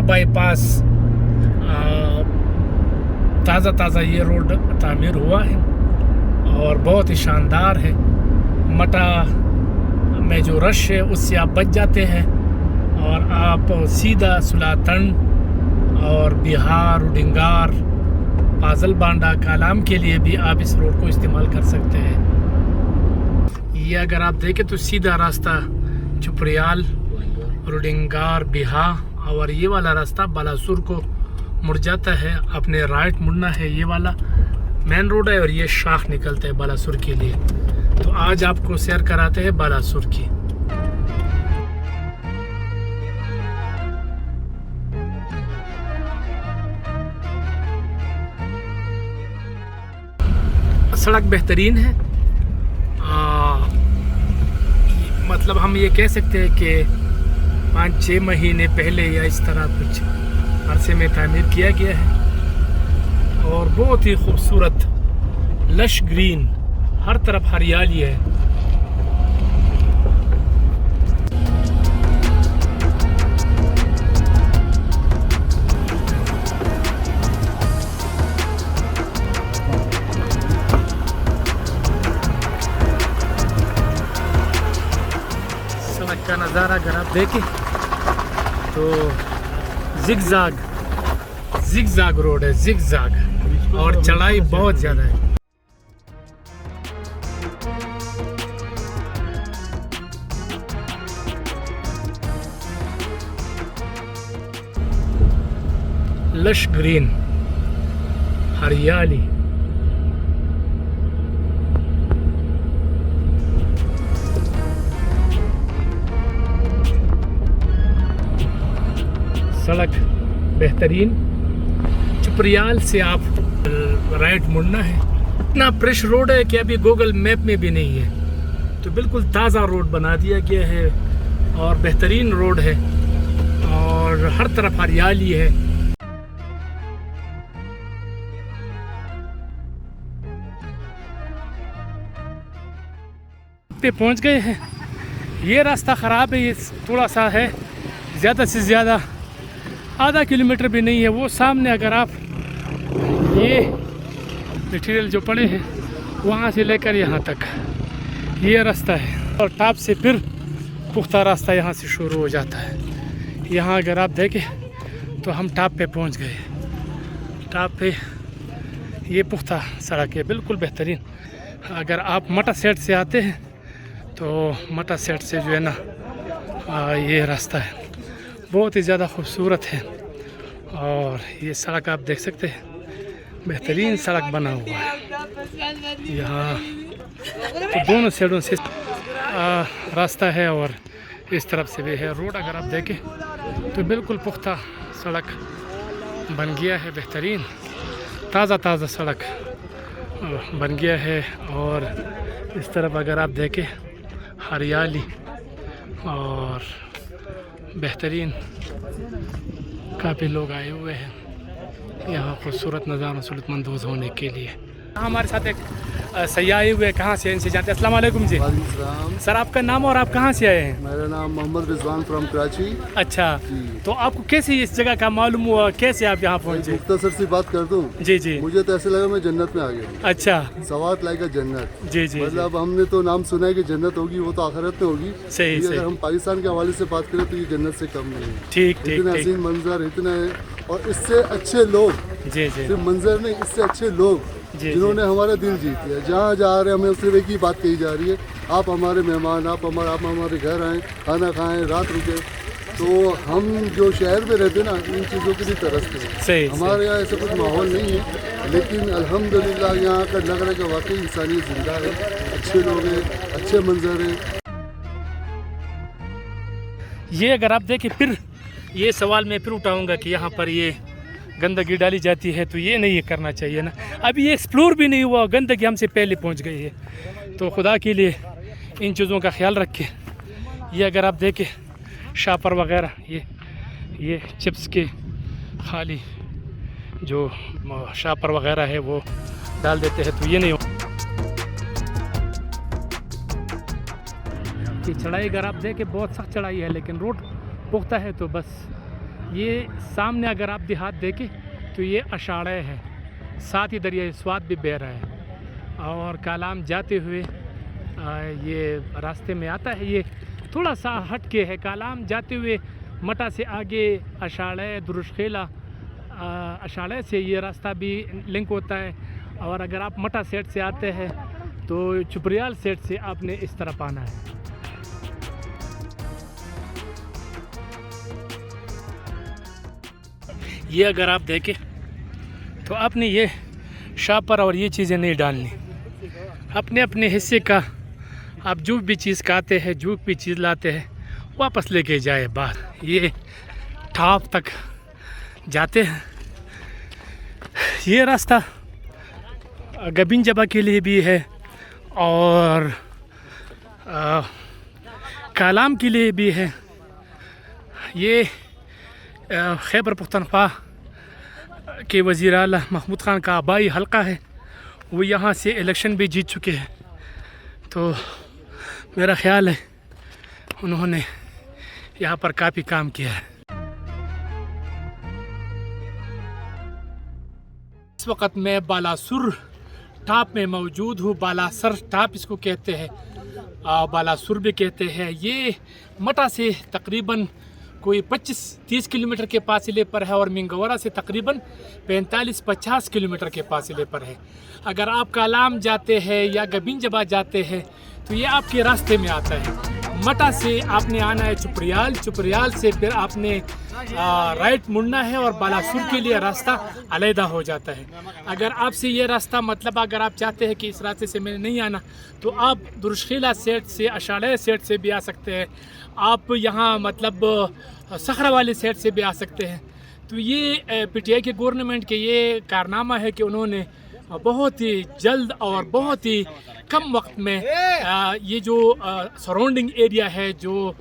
Bypass ताज़ा ये road तामीर हुआ है और बहुत ही शानदार है। मटा में जो रश है उससे आप बच जाते हैं और आप सीधा सुलातन और बिहार, उडिंगार, पाजल बांडा, कालाम के लिए भी आप इस रोड को इस्तेमाल कर सकते हैं। ये अगर आप देखें तो सीधा रास्ता चुपरियाल, रुडिंगार, बिहा और ये वाला रास्ता बालासुर को मुड़ जाता है। अपने राइट मुड़ना है, ये वाला मेन रोड है और ये शाख निकलता है बालासुर के लिए। तो आज आपको सैर कराते हैं बालासुर की। सड़क बेहतरीन है। मतलब हम ये कह सकते हैं कि 5-6 महीने पहले या इस तरह कुछ अरसे में तामीर किया गया है और बहुत ही खूबसूरत लश ग्रीन, हर तरफ हरियाली है। सड़क का नज़ारा अगर आप देखें तो जिगजाग रोड है, जिगजाग, और चढ़ाई बहुत ज़्यादा है। लश ग्रीन हरियाली। सड़क बेहतरीन। चुपरियाल से आप राइट मुड़ना है। इतना फ्रेश रोड है कि अभी गूगल मैप में भी नहीं है। तो बिल्कुल ताज़ा रोड बना दिया गया है और बेहतरीन रोड है और हर तरफ हरियाली है। पे पहुंच गए हैं। ये रास्ता ख़राब है, ये थोड़ा सा है, ज़्यादा से ज़्यादा आधा किलोमीटर भी नहीं है। वो सामने अगर आप ये मटीरियल जो पड़े हैं वहाँ से लेकर यहाँ तक ये रास्ता है और टॉप से फिर पुख्ता रास्ता यहाँ से शुरू हो जाता है। यहाँ अगर आप देखें तो हम टॉप पे पहुँच गए। टॉप पे ये पुख्ता सड़क है, बिल्कुल बेहतरीन। अगर आप मटा सेट से आते हैं तो मटा सेट से जो है ना ये रास्ता है, बहुत ही ज़्यादा खूबसूरत है। और ये सड़क आप देख सकते हैं, बेहतरीन सड़क बना हुआ है। यहाँ तो दोनों साइडों से रास्ता है और इस तरफ से भी है। रोड अगर आप देखें तो बिल्कुल पुख्ता सड़क बन गया है, बेहतरीन ताज़ा सड़क बन गया है। और इस तरफ अगर आप देखें हरियाली और बेहतरीन, काफ़ी लोग आए हुए हैं यहाँ खूबसूरत नज़ारों से लुत्फ़अंदोज़ होने के लिए। हमारे साथ एक सयाह आए हुए, कहाँ से इनसे जानते हैं। अस्सलाम वालेकुम जी। सर आपका नाम और आप कहाँ से आए हैं? मेरा नाम मोहम्मद रिजवान फ्रॉम कराची। अच्छा, तो आपको कैसे इस जगह का मालूम हुआ, कैसे आप यहाँ पहुँचे? मुख्तसर सी बात कर दूँ? जी जी। मुझे तो ऐसे लगा मैं जन्नत में आ गया। अच्छा, सवात लाइक जन्नत। जी जी। मतलब हमने तो नाम सुना है कि जन्नत होगी, वो तो आखिरत में होगी। सही सही। अगर हम पाकिस्तान के हवाले से बात करें तो ये जन्नत से कम नहीं है। ठीक ठीक। इतना हसीन मंजर, इतना है, और इससे अच्छे लोग, जी जी, सिर्फ मंजर नहीं, इससे अच्छे लोग जिन्होंने हमारा दिल जीत लिया। जहाँ जा रहे हैं हमें सिर्फ एक ही बात कही जा रही है, आप हमारे मेहमान, आप हमारे घर आएँ, खाना खाएं, रात रुके। तो हम जो शहर में रहते ना, इन चीज़ों के लिए तरसते हैं। हमारे यहाँ ऐसा कुछ माहौल नहीं है, लेकिन अल्हम्दुलिल्लाह यहाँ का लग रहा है कि वाकई इंसानियत जिंदा है, अच्छे लोग हैं, अच्छे मंजर हैं। ये अगर आप देखें, फिर ये सवाल मैं फिर उठाऊंगा कि यहाँ पर ये गंदगी डाली जाती है, तो ये नहीं करना चाहिए ना। अभी ये एक्सप्लोर भी नहीं हुआ, गंदगी हमसे पहले पहुँच गई है। तो खुदा के लिए इन चीज़ों का ख्याल रखें। ये अगर आप देखें शापर वगैरह, ये चिप्स के खाली जो शापर वगैरह है वो डाल देते हैं, तो ये नहीं हो। ये चढ़ाई अगर आप देखें बहुत सख्त चढ़ाई है, लेकिन रोड पुख्ता है तो बस ये सामने अगर आप देहात देखें तो ये अषाढ़े है, साथ ही दरिया स्वात भी बह रहा है। और कालाम जाते हुए ये रास्ते में आता है, ये थोड़ा सा हट के है। कालाम जाते हुए मटा से आगे अषाढ़े दुरुशखेला, अषाढ़े से ये रास्ता भी लिंक होता है। और अगर आप मटा सेट से आते हैं तो चुपरियाल सेट से आपने इस तरफ आना है। ये अगर आप देखें तो आपने ये शापर और ये चीज़ें नहीं डालनी, अपने अपने हिस्से का आप जो भी चीज़ खाते हैं, जो भी चीज़ लाते हैं वापस लेके जाए बाहर। ये ठाप तक जाते हैं। ये रास्ता गबिन जबा के लिए भी है और कालाम के लिए भी है। ये खैबर पख्तनख्वा के वज़ीर आला महमूद ख़ान का आबाई हल्का है, वो यहाँ से इलेक्शन भी जीत चुके हैं। तो मेरा ख़्याल है उन्होंने यहाँ पर काफ़ी काम किया है। इस वक्त मैं बालासुर टाप में मौजूद हूँ। बालासर टाप इसको कहते हैं, बालासुर भी कहते हैं। ये मटा से तकरीबन कोई 25-30 किलोमीटर के फासले पर है और मिंगवरा से तकरीबन 45-50 किलोमीटर के फासले पर है। अगर आप कालाम जाते हैं या गबिन जबा जाते हैं तो ये आपके रास्ते में आता है। मटा से आपने आना है चुपरियाल, चुपरियाल से फिर आपने राइट मुड़ना है और बालासुर के लिए रास्ता अलहदा हो जाता है। अगर आपसे ये रास्ता मतलब अगर आप चाहते हैं कि इस रास्ते से मैंने नहीं आना तो आप दुरुशखेला सेट से, अषाढ़े सेट से भी आ सकते हैं। आप यहाँ मतलब सखरा वाले सेट से भी आ सकते हैं। तो ये पीटीआई के गवर्नमेंट के ये कारनामा है कि उन्होंने बहुत ही जल्द और बहुत ही कम वक्त में ये जो सराउंडिंग एरिया है, जो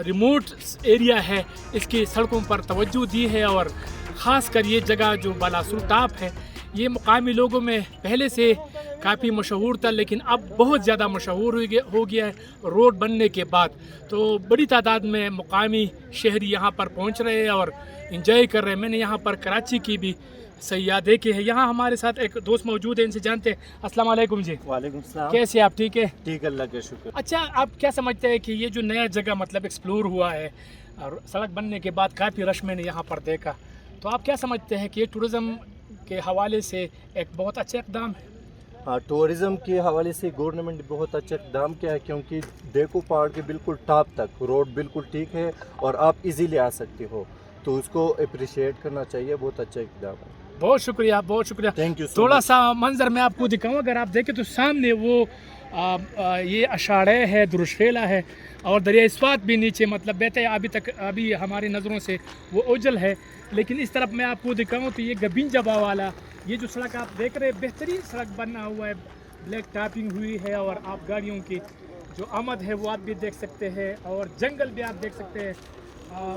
रिमोट एरिया है, इसकी सड़कों पर तवज्जो दी है। और ख़ास कर ये जगह जो बालासुर टाप है, ये मुकामी लोगों में पहले से काफ़ी मशहूर था, लेकिन अब बहुत ज़्यादा मशहूर हो गया है रोड बनने के बाद। तो बड़ी तादाद में मुकामी शहरी यहाँ पर पहुँच रहे हैं और इंजॉय कर रहे हैं। मैंने यहाँ पर कराची की भी सैयाह देखे हैं। यहाँ हमारे साथ एक दोस्त मौजूद है, इनसे जानते हैं। अस्सलाम वालेकुम जी। वालेकुम सलाम। कैसे आप? ठीक है? ठीक, अल्लाह का शुक्र। अच्छा, आप क्या समझते हैं कि ये जो नया जगह मतलब एक्सप्लोर हुआ है और सड़क बनने के बाद काफ़ी रश मैंने यहाँ पर देखा, तो आप क्या समझते हैं कि ये टूरिज़म के हवाले से एक बहुत अच्छा इक़दाम है? हाँ, टूरिज़म के हवाले से गवर्नमेंट ने बहुत अच्छा इक़दाम किया है, क्योंकि देखो पहाड़ के बिल्कुल टॉप तक रोड बिल्कुल ठीक है और आप इजीली आ सकते हो, तो उसको अप्रिशिएट करना चाहिए। बहुत अच्छा इक़दाम है। बहुत शुक्रिया, बहुत शुक्रिया। Thank you. थोड़ा सा मंजर मैं आपको दिखाऊं, अगर आप देखें तो सामने वो ये अषाढ़े है, दुरुशखेला है और दरिया स्वात भी नीचे मतलब बहता है। अभी हमारी नज़रों से वो ओझल है, लेकिन इस तरफ मैं आपको दिखाऊं तो ये गबिन जबा वाला ये जो सड़क आप देख रहे हैं, बेहतरीन सड़क बना हुआ है, ब्लैक टॉपिंग हुई है और आप गाड़ियों की जो आमद है वो आप भी देख सकते हैं और जंगल भी आप देख सकते हैं।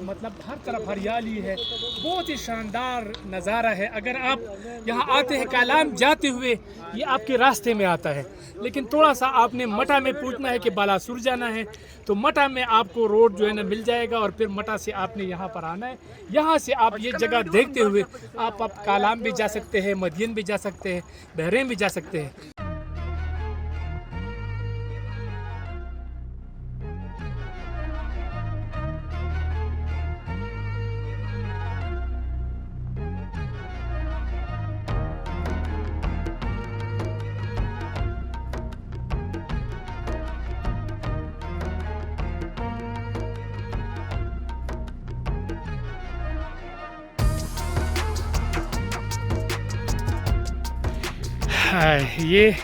मतलब हर तरफ हरियाली है, बहुत ही शानदार नज़ारा है। अगर आप यहाँ आते हैं कालाम जाते हुए, ये आपके रास्ते में आता है, लेकिन थोड़ा सा आपने मटा में पूछना है कि बालासुर जाना है तो मटा में आपको रोड जो है ना मिल जाएगा और फिर मटा से आपने यहाँ पर आना है। यहाँ से आप ये जगह देखते हुए आप कालाम भी जा सकते हैं, मदियन भी जा सकते हैं, बहरीन भी जा सकते हैं। ये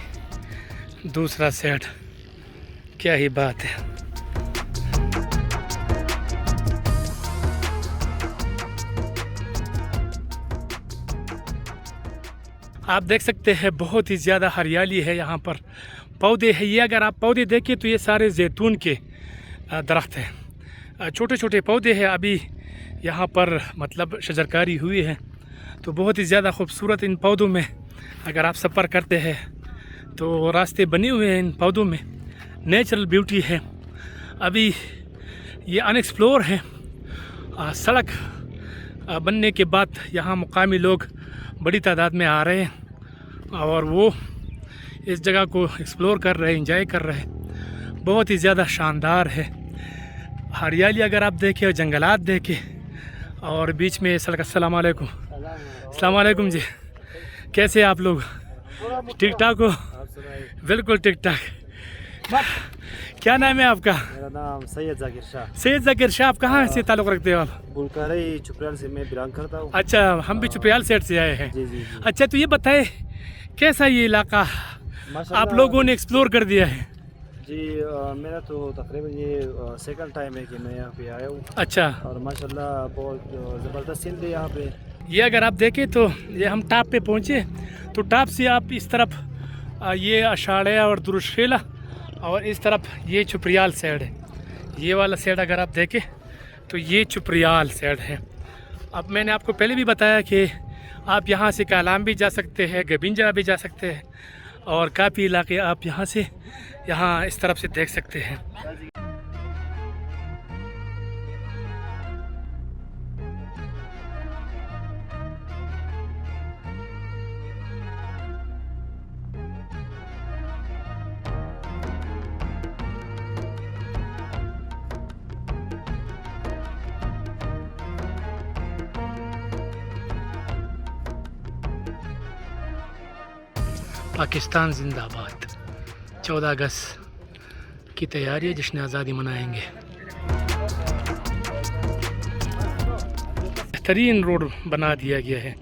दूसरा सेट, क्या ही बात है। आप देख सकते हैं बहुत ही ज़्यादा हरियाली है यहाँ पर, पौधे हैं। ये अगर आप पौधे देखें तो ये सारे जैतून के दरख्त हैं, छोटे छोटे पौधे हैं। अभी यहाँ पर मतलब शजरकारी हुई है, तो बहुत ही ज़्यादा खूबसूरत इन पौधों में अगर आप सफ़र करते हैं तो रास्ते बने हुए हैं। इन पौधों में नेचुरल ब्यूटी है। अभी ये अनएक्सप्लोर है सड़क बनने के बाद यहाँ मुकामी लोग बड़ी तादाद में आ रहे हैं और वो इस जगह को एक्सप्लोर कर रहे हैं, एंजॉय कर रहे हैं। बहुत ही ज़्यादा शानदार है। हरियाली अगर आप देखें और जंगलात देखें और बीच में सड़क। अस्सलाम वालेकुम। अस्सलाम वालेकुम जी, कैसे हैं आप लोग? ठीक ठाक हो? बिल्कुल ठीक ठाक। क्या नाम है आपका? मेरा नाम सैयद जाकिर शाह। सैयद जाकिर शाह, आप कहाँ से ताल्लुक़ रखते हो आप? बुलकारे चुपराल से मैं बिलोंग करता हूँ। अच्छा, हम भी चुपयाल साइड से आए हैं। जी जी जी। अच्छा, तो ये बताए कैसा ये इलाका आप लोगों ने एक्सप्लोर कर दिया है? जी मेरा तो तकरीबन ये सेकंड टाइम है कि मैं यहाँ पे आया हूँ। अच्छा, और माशाल्लाह बहुत ज़बरदस्त सीन है यहाँ पे। ये अगर आप देखें तो ये हम टॉप पे पहुँचे, तो टॉप से आप इस तरफ ये अशाड़िया और दुरुशेला और इस तरफ ये चुपरियाल साइड है। ये वाला साइड अगर आप देखें तो ये चुपरियाल साइड है। अब मैंने आपको पहले भी बताया कि आप यहाँ से कालाम भी जा सकते हैं, गबिंजा भी जा सकते हैं और काफ़ी इलाके आप यहाँ से यहाँ इस तरफ से देख सकते हैं। पाकिस्तान जिंदाबाद। 14 अगस्त की तैयारी है, जश्न आज़ादी मनाएंगे। बेहतरीन रोड बना दिया गया है,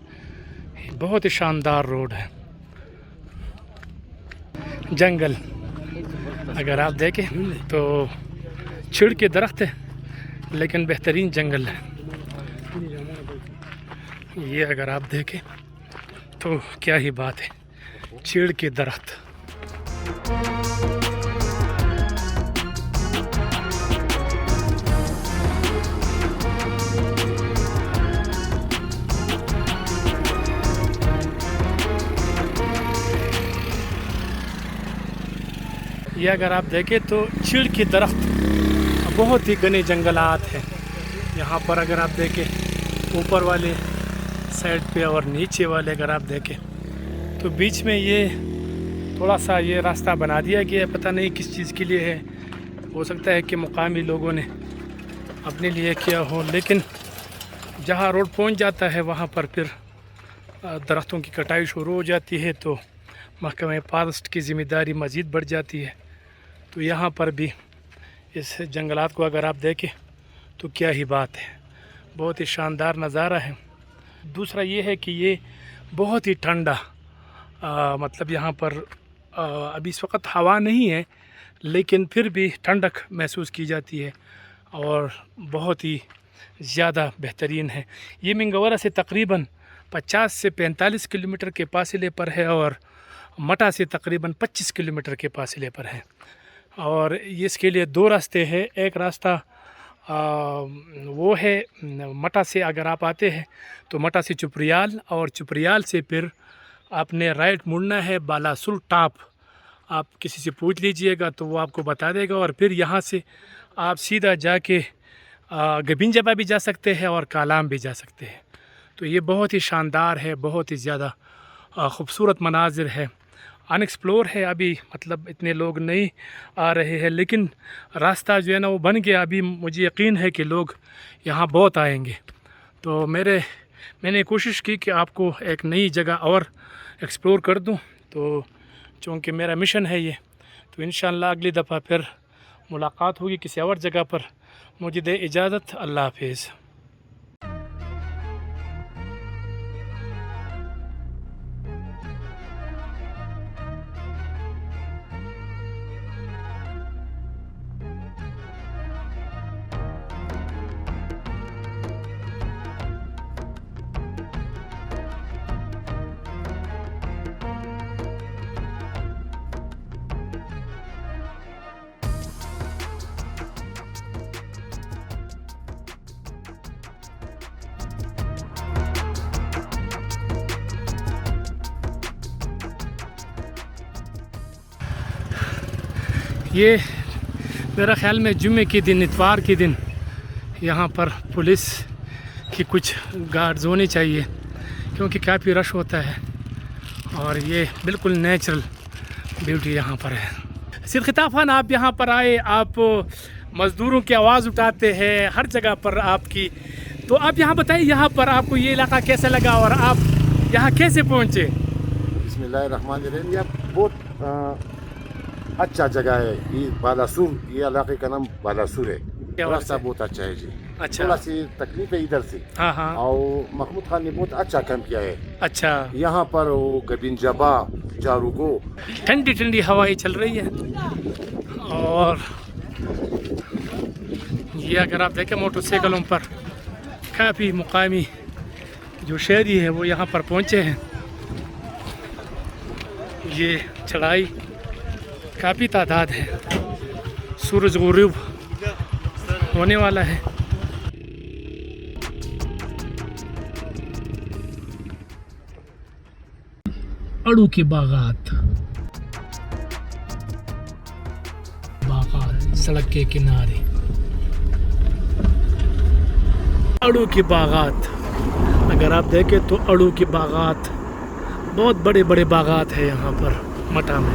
बहुत ही शानदार रोड है। जंगल अगर आप देखें तो छिड़ के दरख्त है लेकिन बेहतरीन जंगल है। ये अगर आप देखें तो क्या ही बात है, चीड़ के दरख्त। ये अगर आप देखें तो चीड़ के दरख्त, बहुत ही घने जंगलात हैं यहाँ पर। अगर आप देखें ऊपर वाले साइड पे और नीचे वाले अगर आप देखें तो बीच में ये थोड़ा सा ये रास्ता बना दिया गया है। पता नहीं किस चीज़ के लिए है, हो सकता है कि मुकामी लोगों ने अपने लिए किया हो, लेकिन जहाँ रोड पहुँच जाता है वहाँ पर फिर दरख्तों की कटाई शुरू हो जाती है, तो महकमा फॉरेस्ट की ज़िम्मेदारी मज़ीद बढ़ जाती है। तो यहाँ पर भी इस जंगलात को अगर आप देखें तो क्या ही बात है, बहुत ही शानदार नज़ारा है। दूसरा ये है कि ये बहुत ही ठंडा, मतलब यहाँ पर अभी इस वक्त हवा नहीं है लेकिन फिर भी ठंडक महसूस की जाती है और बहुत ही ज़्यादा बेहतरीन है। ये मिंगवरा से तकरीबन 50 से 45 किलोमीटर के फासले पर है और मटा से तकरीबन 25 किलोमीटर के फासले पर है। और इसके लिए दो रास्ते हैं। एक रास्ता वो है मटा से अगर आप आते हैं तो मटा से चुपरियाल, और चुपरियाल से फिर आपने राइट मुड़ना है बालासुर टॉप। आप किसी से पूछ लीजिएगा तो वो आपको बता देगा, और फिर यहाँ से आप सीधा जाके गबिंजा भी जा सकते हैं और कालाम भी जा सकते हैं। तो ये बहुत ही शानदार है, बहुत ही ज़्यादा ख़ूबसूरत मनाजिर है, अनएक्सप्लोर है। अभी मतलब इतने लोग नहीं आ रहे हैं, लेकिन रास्ता जो है ना वो बन गया। अभी मुझे यकीन है कि लोग यहाँ बहुत आएंगे। तो मैंने कोशिश की कि आपको एक नई जगह और एक्सप्लोर कर दूं, तो चूँकि मेरा मिशन है ये, तो इंशाअल्लाह अगली दफ़ा फिर मुलाकात होगी किसी और जगह पर। मुझे दे इजाज़त, अल्लाह हाफिज़। ये मेरा ख़्याल में जुम्मे के दिन, इतवार के दिन यहाँ पर पुलिस की कुछ गार्ड्स होनी चाहिए क्योंकि काफ़ी रश होता है और ये बिल्कुल नेचुरल ब्यूटी यहाँ पर है। सिद्ध खिताब खान, आप यहाँ पर आए, आप मज़दूरों की आवाज़ उठाते हैं हर जगह पर आपकी, तो आप यहाँ बताइए यहाँ पर आपको ये इलाका कैसा लगा और आप यहाँ कैसे पहुँचे? बिस्मिल्लाहिर्रहमानिर्रहीम। यह बहुत अच्छा जगह है। ये बालासूर, ये इलाके का नाम बालासूर है। रास्ता बहुत अच्छा है जी। अच्छा। थोड़ा सी तकलीफ है इधर से। हाँ हाँ। और महमूद खान ने बहुत अच्छा काम किया है। अच्छा। यहाँ पर वो गबिन जबा जारूगो ठंडी ठंडी हवाएं चल रही है और ये अगर आप देखें मोटरसाइकिलों पर काफ़ी मुकामी जो शहरी है वो यहाँ पर पहुँचे हैं। ये चढ़ाई काफ़ी तादाद है, सूरज गुरूब होने वाला है। अड़ू के बागात सड़क के किनारे, अड़ू के बागात अगर आप देखें तो अड़ू के बागात बहुत बड़े बड़े बागात है यहाँ पर मटा में।